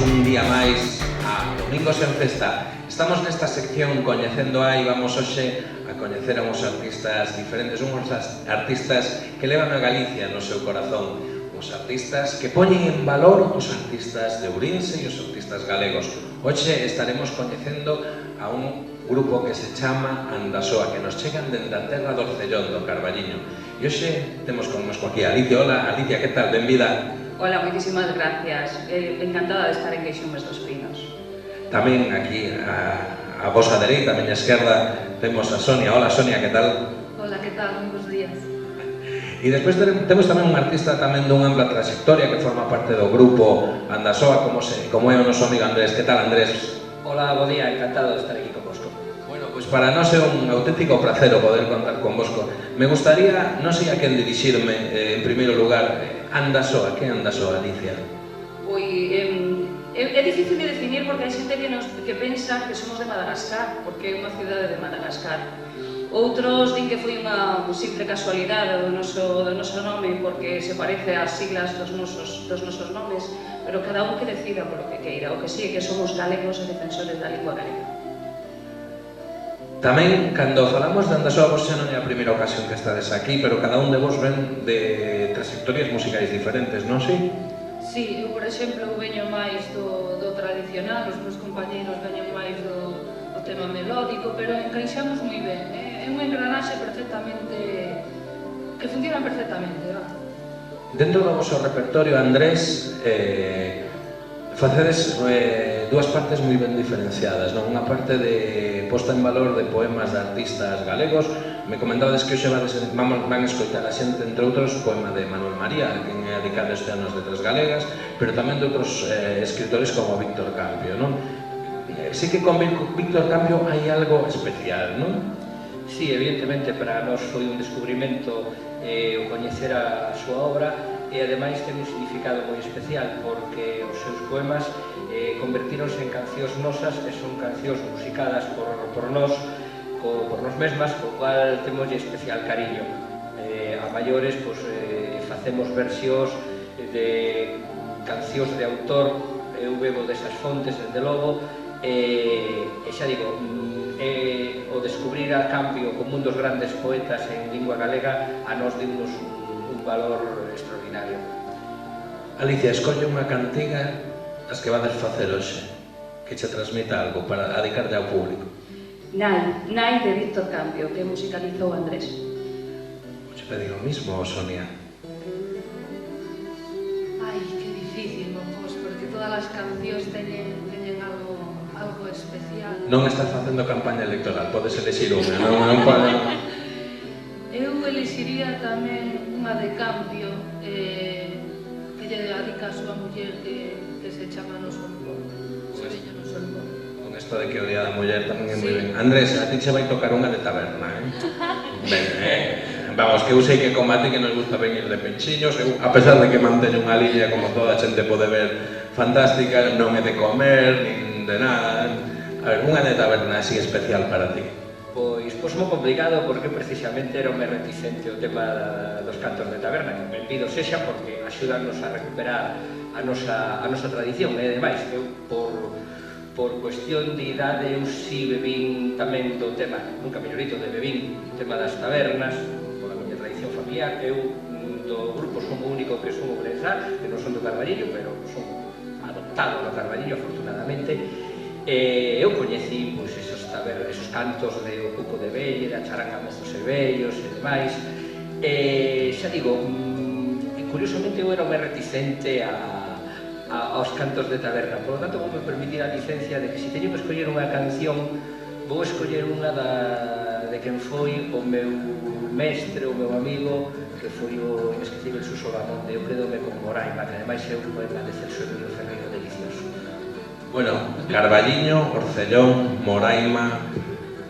un día máis a Domingos en Festa. Estamos nesta sección Coñecendo Hai, vamos hoxe a coñecer a uns artistas diferentes, uns artistas que levan a Galicia no seu corazón, os artistas que poñen en valor os artistas de Ourense e os artistas galegos. Hoxe estaremos coñecendo a un grupo que se chama Andasoa, que nos chegan dende a terra do Orcellón, do Carballiño. E hoxe temos connosco aquí a Alicia. Hola, Alicia, que tal? Benvida. Hola, moitísimas gracias. Encantada de estar en Queixumes dos Pinos. Tamén aquí a vosa dereita, a miña esquerda, temos a Sonia. Hola, Sonia, que tal? Hola, que tal? Moi bons días. E despois temos tamén un artista tamén dunha ampla trayectoria que forma parte do grupo Andasoa, como é o noso amigo Andrés. Que tal, Andrés? Hola, bo día, encantado de estar aquí con vosco. Bueno, pois para nós é un auténtico placer poder contar con vosco. Me gustaría, non sei a quen dirixirme, en primeiro lugar, Andasoa, que é Andasoa, Alicia? É difícil de definir porque hai xente que pensa que somos de Madagascar, porque é unha cidade de Madagascar. Outros din que foi unha simple casualidade do noso nome porque se parece ás siglas dos nosos nomes, pero cada un que decida por o que queira. O que sí é que somos galegos e defensores da lingua galega. Tamén, cando falamos de Andasoa, vos xa non é a primeira ocasión que estades aquí, pero cada un de vos ven de trayectorias musicais diferentes, non sei? Sí, eu, por exemplo, veño máis do tradicional, os meus compañeiros veñen máis do tema melódico, pero encaixamos moi ben, é unha engranaxe perfectamente, que funciona perfectamente, va. Dentro do vosso repertorio, Andrés, facedes dúas partes moi ben diferenciadas, non? Unha parte de posta en valor de poemas de artistas galegos. Me comentades que hoxe van escoitar a xente, entre outros, poema de Manuel María, que é dedicado este ano ás letras galegas, pero tamén de outros escritores como Víctor Campio, non? Sí que con Víctor Campio hai algo especial, non? Sí, evidentemente, para nós foi un descubrimento o coñecer a súa obra e ademais ten un significado moi especial porque os seus poemas convertíronse en cancións nosas e son cancións musicadas por nós mesmas, co cual temos especial cariño. A maiores, facemos versións de cancións de autor, eu bebo desas fontes, desde logo, e xa digo, o descubrir a Campio como un dos grandes poetas en lingua galega a nos dimos un valor extraordinario. Alicia, escolle unha cantiga as que vades facer hoxe, que che transmita algo para dedicarlle ao público. Nai de Víctor Campio, que musicalizou Andrés. Oxe, pedir o mismo, Sonia. Ai, que difícil, non vos, porque todas as cancións teñen algo especial. Non estás facendo campaña electoral, podes elexir unha, non pode... Eu elexiría tamén unha de Campio, que lle dedica a súa muller que se chama No Solbón. Se veño No Solbón. Con isto de que o día da muller tamén é moi ben. Andrés, a ti che vai tocar unha de taberna, Ben, vamos, que eu sei que combate que nos gusta venir de penchiños, eu, a pesar de que manteño unha liña, como toda a xente pode ver, fantástica, non é de comer, nin de nada. A ver, unha de taberna así especial para ti. Pois moi complicado porque precisamente era moi reticente o tema dos cantos de taberna, que benvido sexa porque axúdanos a recuperar a nosa tradición, e ademais, eu por cuestión de idade eu si bebín tamén do tema, nunca mellorito de bebín, o tema das tabernas, pola miña tradición familiar. Eu do grupo son o único que son obrensal, que non son do Carballiño, pero son adoptado no Carballiño, afortunadamente. Eu coñecí esos cantos de O Cuco de Velle, da charanga Mozos e Vellos e demais. Xa digo, curiosamente eu era moi reticente aos cantos de taberna, por lo tanto vou me permitir a licencia de que se teño que escoller unha canción, vou escoller unha de quen foi o meu mestre, o meu amigo, que foi o inesquecible Suso Lamonde. Eu quedome con Moraima, que ademais é un poema de Celso Emilio Ferreiro delicioso. Bueno, Carballiño, Orcellón, Moraima,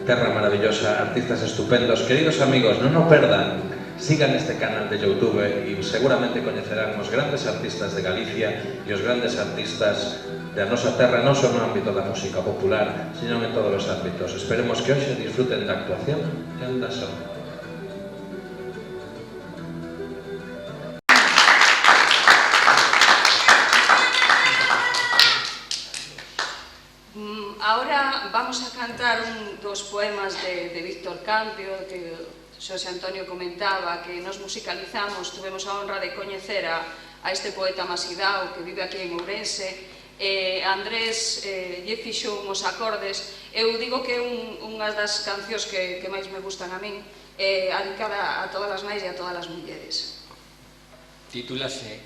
terra maravillosa, artistas estupendos. Queridos amigos, non o perdan, sigan este canal de YouTube e seguramente coñecerán os grandes artistas de Galicia e os grandes artistas da nosa terra, non só no ámbito da música popular, sino en todos os ámbitos. Esperemos que hoxe disfruten da actuación de Andasoa. vamos a cantar un dos poemas de Víctor Campio, que Xosé Antonio comentaba, que nos musicalizamos, tuvemos a honra de coñecer a este poeta masidao que vive aquí en Ourense. Andrés lle fixo uns acordes. Eu digo que é unhas das cancións que máis me gustan a min, dedicada a todas as nais e a todas as mulleres. Titúlase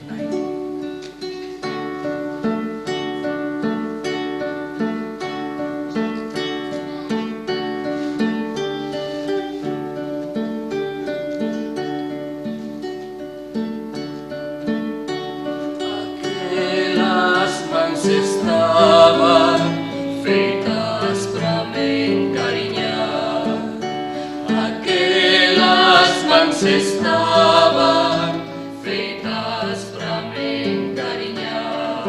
estaban feitas pra me encariñar, aquelas mans estaban feitas pra me encariñar,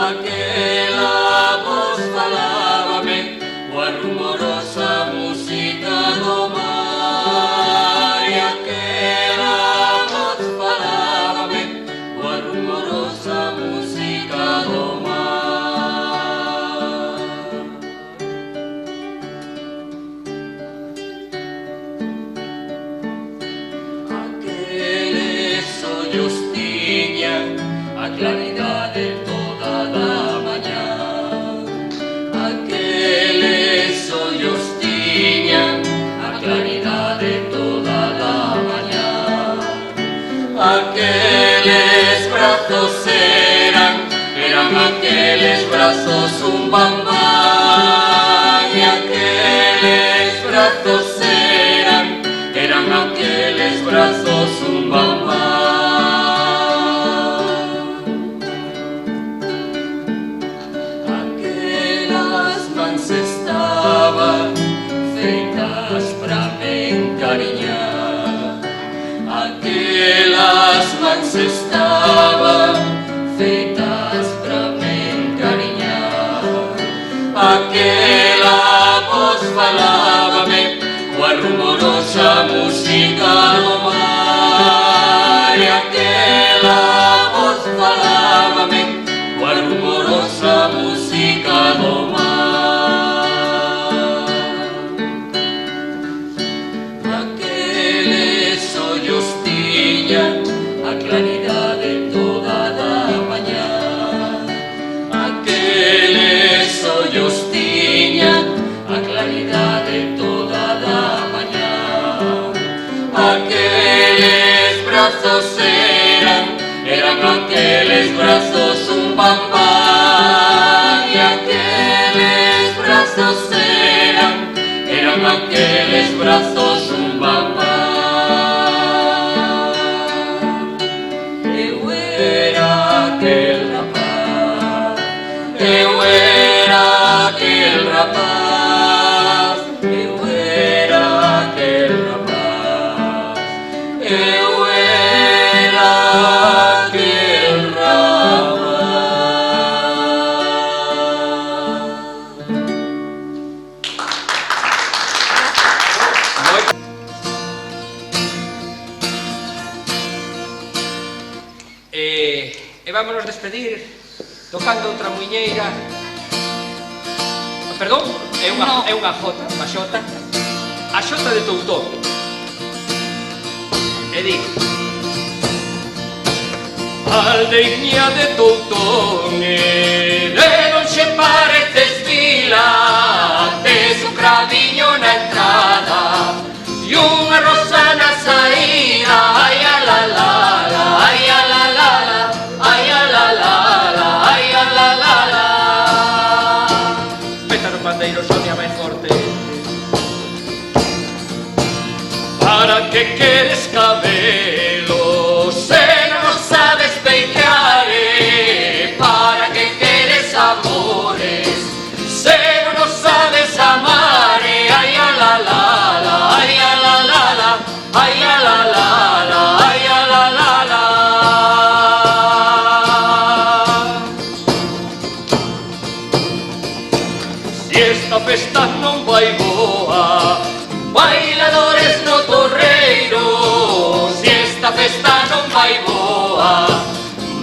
aquela voz falábame coa rumorosa música do mar, e aquela voz falábame coa rumorosa música do mar. Aqueles ollos tiñan a claridade toda da mañá, aqueles ollos tiñan a claridade toda da mañá, aqueles brazos eran aqueles brazos un bambán, e aqueles brazos eran aqueles brazos un bambán. Aquelas mans estaban feitas pra me encariñar, aquelas mans estaban feitas pra me encariñar, aquela voz falábame coa rumorosa música do mar, e aquela voz falábame coa rumorosa música do mar. Aqueles ollos tiñan a claridade toda da mañá, aqueles ollos tiñan a claridade toda da mañá, aqueles brazos eran aqueles brazos un bambán, e aqueles brazos eran aqueles brazos un bambán. Eu era aquel rapaz, eu era aquel rapaz, eu era aquel rapaz, eu era aquel rapaz. E vámonos despedir tocando outra muiñeira. Perdón, é unha jota, unha xota. A xota de Toutón. E di: aldeiña de Toutón, de non xe pareces vila, tes un cradiño na entrada e unha rosa na saída. Ai a la la la, ai a la la la, ai a la la la, ai a la la la. Pétaro pandeiro sonia máis forte. Para que queres cabelo se non sabes peitar? Para que queres amores se non sabes amar? Ai a la la la, ai a la la la, ai a la la la, ai a la la la. Si esta festa non vai boa, bailadores no torreiro. Si esta festa non vai boa,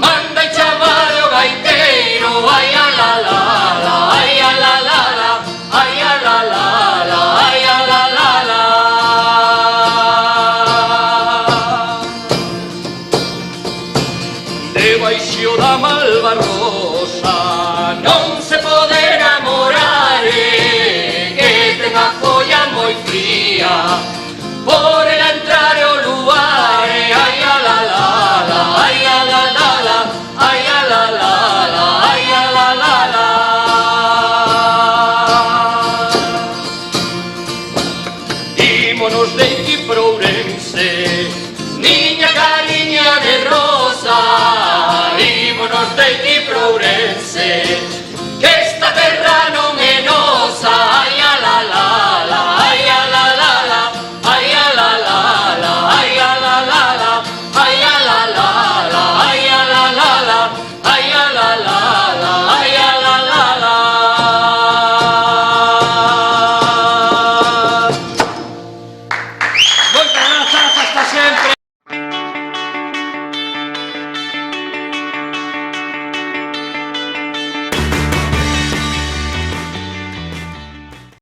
manda e chamar o gaiteiro. Ai a la la la, ai a la la la, ten a folla moi fría, por el entrar o luar, ai a la la la, ai a la la la, ai a la la la, ai a la la la. Ímonos de